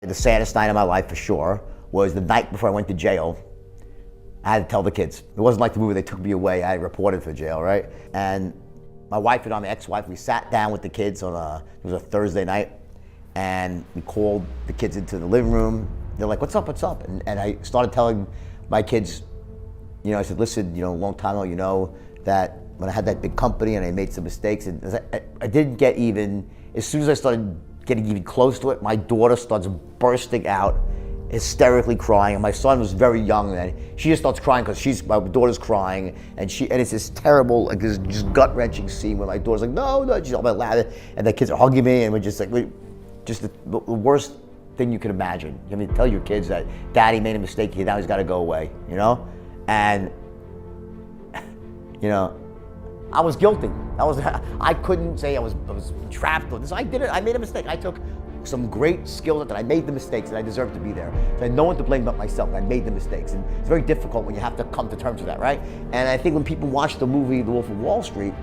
The saddest night of my life for sure was the night before I went to jail. I had to tell the kids. It wasn't like the movie, they took me away, I reported for jail, right? And my wife and my ex-wife, we sat down with the kids on it was a Thursday night, and we called the kids into the living room. They're like, what's up, what's up? And I started telling my kids, I said, listen, a long time ago, that when I had that big company and I made some mistakes, and I didn't get even, as soon as I started getting even close to it, my daughter starts bursting out, hysterically crying, and my son was very young then. She just starts crying because my daughter's crying, and it's this terrible, like this just gut-wrenching scene where my daughter's like, no, she's all about loud, and the kids are hugging me, and we're just like, the worst thing you can imagine. Tell your kids that daddy made a mistake, now he's got to go away, And, I was guilty. I couldn't say I was trapped with this. I did it. I made a mistake. I took some great skills that I made the mistakes, and I deserve to be there. I had no one to blame but myself. I made the mistakes, and it's very difficult when you have to come to terms with that, right? And I think when people watch the movie The Wolf of Wall Street,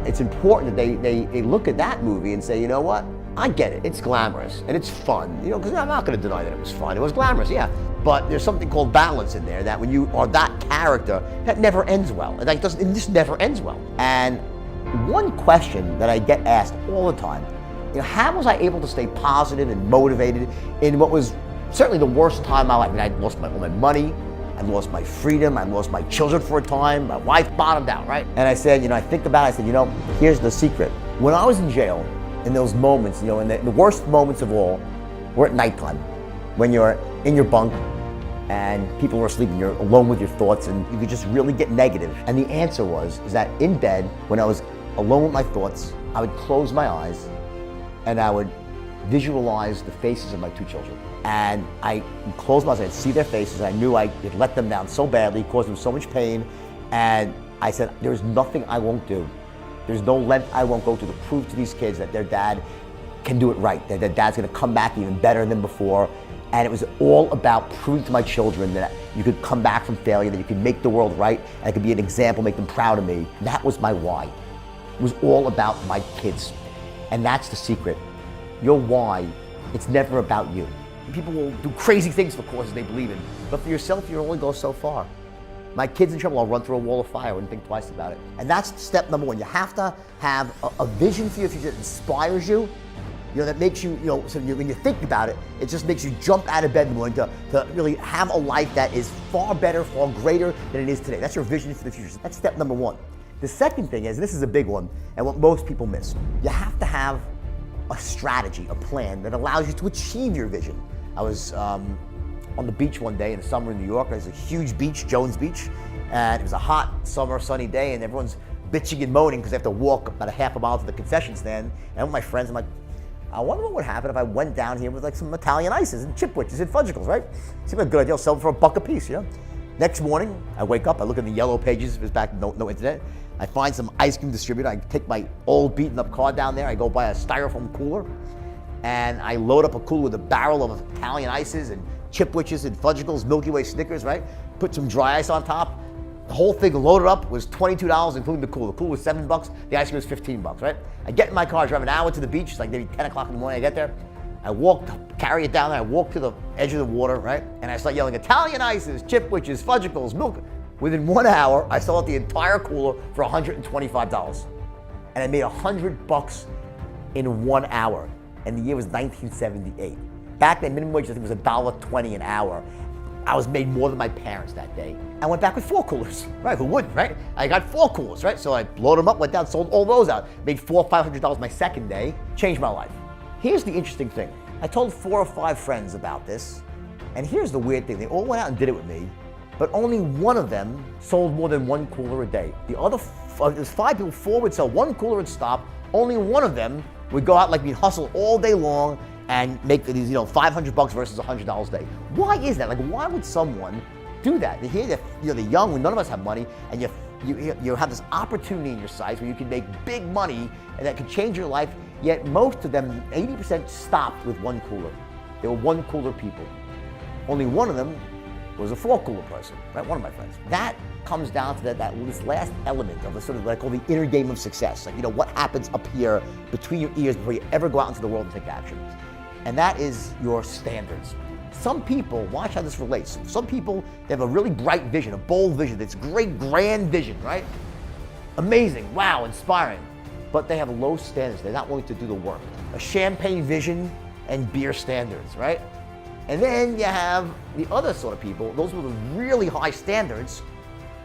it's important that they look at that movie and say, you know what? I get it. It's glamorous and it's fun, because I'm not going to deny that it was fun. It was glamorous, yeah. But there's something called balance in there that when you are that character, that never ends well. It just never ends well. And one question that I get asked all the time, how was I able to stay positive and motivated in what was certainly the worst time of my life? I lost all my money, I lost my freedom, I lost my children for a time, my wife bottomed out, right? And I said, I think about it, I said, here's the secret. When I was in jail, in those moments, and the worst moments of all were at nighttime, when you're in your bunk and people are asleep and you're alone with your thoughts and you could just really get negative. And the answer is that in bed, when I was alone with my thoughts, I would close my eyes and I would visualize the faces of my two children. And I closed my eyes, I'd see their faces, and I knew I had let them down so badly, caused them so much pain, and I said, there's nothing I won't do. There's no length I won't go to prove to these kids that their dad can do it right, that their dad's gonna come back even better than before. And it was all about proving to my children that you could come back from failure, that you could make the world right, and I could be an example, make them proud of me. That was my why. It was all about my kids. And that's the secret. Your why, it's never about you. People will do crazy things for causes they believe in, but for yourself, you only go so far. My kid's in trouble, I'll run through a wall of fire, I wouldn't think twice about it. And that's step number one. You have to have a vision for your future that inspires you, that makes you, so when you think about it, it just makes you jump out of bed in the morning to really have a life that is far better, far greater than it is today. That's your vision for the future. That's step number one. The second thing is, this is a big one, and what most people miss, you have to have a strategy, a plan that allows you to achieve your vision. I was on the beach one day in the summer in New York. There's a huge beach, Jones Beach, and it was a hot summer sunny day, and everyone's bitching and moaning because they have to walk about a half a mile to the concession stand. And with my friends, I'm like, I wonder what would happen if I went down here with like some Italian ices and chipwitches and fudgicles, right? Seemed like a good idea. I'll sell them for $1 a piece, Next morning, I wake up, I look in the yellow pages, it was back, no internet. I find some ice cream distributor, I take my old beaten up car down there, I go buy a styrofoam cooler, and I load up a cooler with a barrel of Italian ices and chipwitches and fudgicles, Milky Way Snickers, right? Put some dry ice on top. The whole thing loaded up was $22, including the cooler. The cooler was $7, the ice cream was $15, right? I get in my car, drive an hour to the beach, it's like maybe 10 o'clock in the morning, I get there. I carry it down there, I walk to the edge of the water, right? And I start yelling, Italian ices, chipwitches, fudgicles, milk. Within 1 hour, I sold out the entire cooler for $125. And I made $100 in 1 hour. And the year was 1978. Back then, minimum wage, I think, was $1.20 an hour. I was made more than my parents that day. I went back with 4 coolers, right? Who wouldn't, right? I got 4 coolers, right? So I loaded them up, went down, sold all those out. Made $400 or $500 my second day. Changed my life. Here's the interesting thing. I told 4 or 5 friends about this, and here's the weird thing. They all went out and did it with me, but only one of them sold more than 1 cooler a day. The other, there's 5 people, 4 would sell 1 cooler and stop. Only one of them would go out like we'd hustle all day long and make these, $500 versus $100 a day. Why is that? Like, why would someone do that? Here, you're the young, when none of us have money, and you have this opportunity in your sights where you can make big money and that could change your life, yet most of them, 80% stopped with 1 cooler. They were 1 cooler people. Only one of them was a 4 cooler person, right? One of my friends. That comes down to this last element of the sort of what I call the inner game of success. Like, what happens up here between your ears before you ever go out into the world and take action. and that is your standards. Some people, watch how this relates. Some people, they have a really bright vision, a bold vision, this great grand vision, right? Amazing, wow, inspiring. But they have low standards. They're not willing to do the work. A champagne vision and beer standards, right? And then you have the other sort of people, those with really high standards,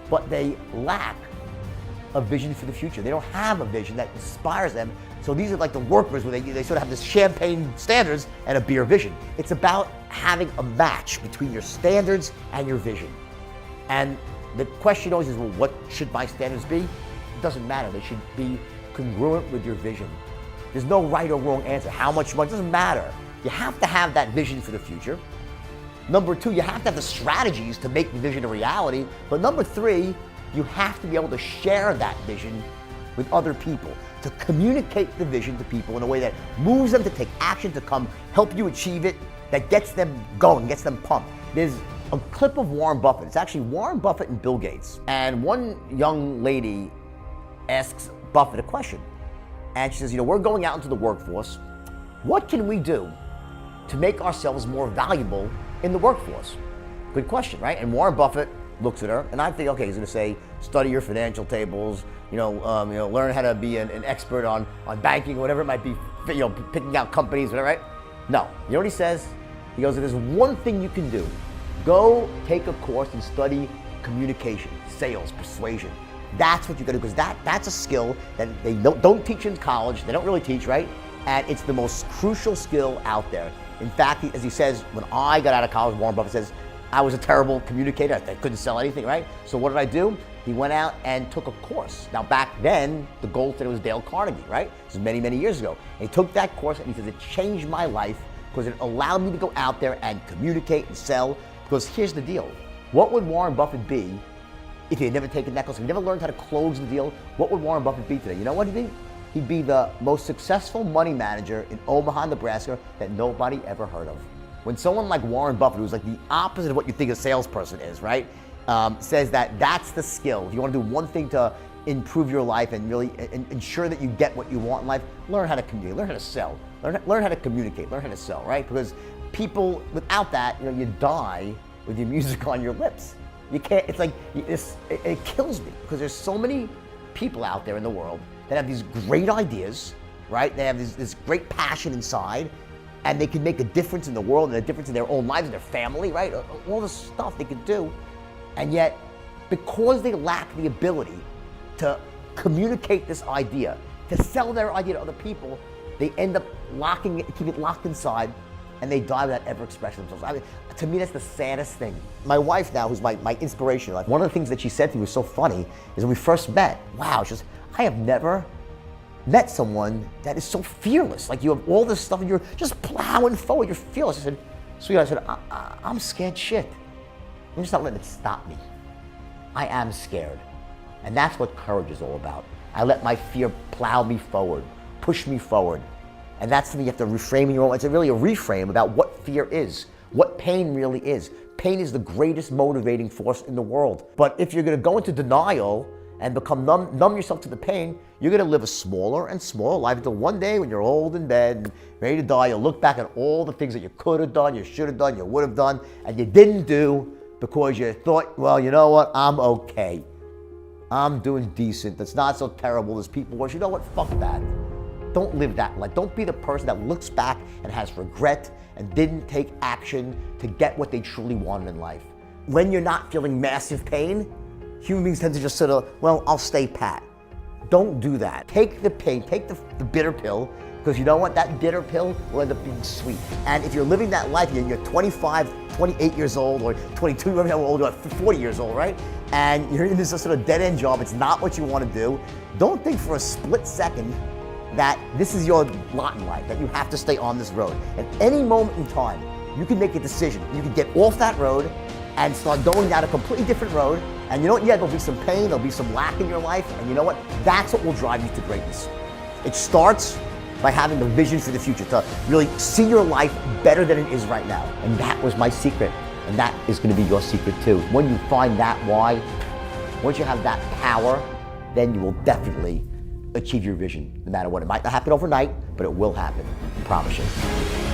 but they lack a vision for the future. They don't have a vision that inspires them. So these are like the workers where they sort of have this champagne standards and a beer vision. It's about having a match between your standards and your vision. And the question always is, well, what should my standards be? It doesn't matter. They should be congruent with your vision. There's no right or wrong answer. How much money, it doesn't matter. You have to have that vision for the future. Number two, you have to have the strategies to make the vision a reality. But number three, you have to be able to share that vision with other people, to communicate the vision to people in a way that moves them to take action, to come help you achieve it, that gets them going, gets them pumped. There's a clip of Warren Buffett. It's actually Warren Buffett and Bill Gates. And one young lady asks Buffett a question. And she says, we're going out into the workforce. What can we do to make ourselves more valuable in the workforce? Good question, right? And Warren Buffett looks at her, and I think, okay, he's going to say, study your financial tables, learn how to be an expert on banking, whatever it might be, picking out companies, whatever, right? No, you know what he says? He goes, there's one thing you can do. Go take a course and study communication, sales, persuasion. That's what you got to do, because that's a skill that they don't teach in college. They don't really teach, right? And it's the most crucial skill out there. In fact, as he says, when I got out of college, Warren Buffett says, I was a terrible communicator. I couldn't sell anything, right? So what did I do? He went out and took a course. Now back then, the gold standard was Dale Carnegie, right? This is many, many years ago. And he took that course and he says, it changed my life because it allowed me to go out there and communicate and sell. Because here's the deal. What would Warren Buffett be if he had never taken that course? If he never learned how to close the deal, what would Warren Buffett be today? You know what he'd be? He'd be the most successful money manager in Omaha, Nebraska that nobody ever heard of. When someone like Warren Buffett, who's like the opposite of what you think a salesperson is, right, says that that's the skill. If you want to do one thing to improve your life and really ensure that you get what you want in life, learn how to communicate, learn how to sell, learn how to communicate, learn how to sell, right? Because people, without that, you die with your music on your lips. You can't, it's like, it kills me because there's so many people out there in the world that have these great ideas, right? They have this great passion inside, and they can make a difference in the world and a difference in their own lives and their family, right? All the stuff they could do. And yet, because they lack the ability to communicate this idea, to sell their idea to other people, they end up locking it, keep it locked inside, and they die without ever expressing themselves. I mean, to me, that's the saddest thing. My wife now, who's my inspiration, like one of the things that she said to me was so funny, is when we first met, wow, she says, I have never met someone that is so fearless. Like you have all this stuff and you're just plowing forward, you're fearless. I said, sweetheart, I said, I'm scared shit. I'm just not letting it stop me. I am scared. And that's what courage is all about. I let my fear plow me forward, push me forward. And that's something you have to reframe in your own. It's really a reframe about what fear is, what pain really is. Pain is the greatest motivating force in the world. But if you're gonna go into denial and become numb yourself to the pain, you're gonna live a smaller and smaller life until one day when you're old in bed and ready to die, you'll look back at all the things that you could have done, you should have done, you would have done, and you didn't do because you thought, well, you know what, I'm okay. I'm doing decent, that's not so terrible as people were. You know what, fuck that. Don't live that life. Don't be the person that looks back and has regret and didn't take action to get what they truly wanted in life. When you're not feeling massive pain, human beings tend to just sort of, well, I'll stay pat. Don't do that. Take the pain, take the bitter pill, because you know what? That bitter pill will end up being sweet. And if you're living that life, you're 25, 28 years old, or 22, remember how old you are, 40 years old, right? And you're in this sort of dead-end job, it's not what you want to do. Don't think for a split second that this is your lot in life, that you have to stay on this road. At any moment in time, you can make a decision. You can get off that road and start going down a completely different road. And you know what? Yeah, there'll be some pain, there'll be some lack in your life, and you know what? That's what will drive you to greatness. It starts by having the vision for the future, to really see your life better than it is right now. And that was my secret, and that is gonna be your secret too. When you find that why, once you have that power, then you will definitely achieve your vision, no matter what. It might not happen overnight, but it will happen, I promise you.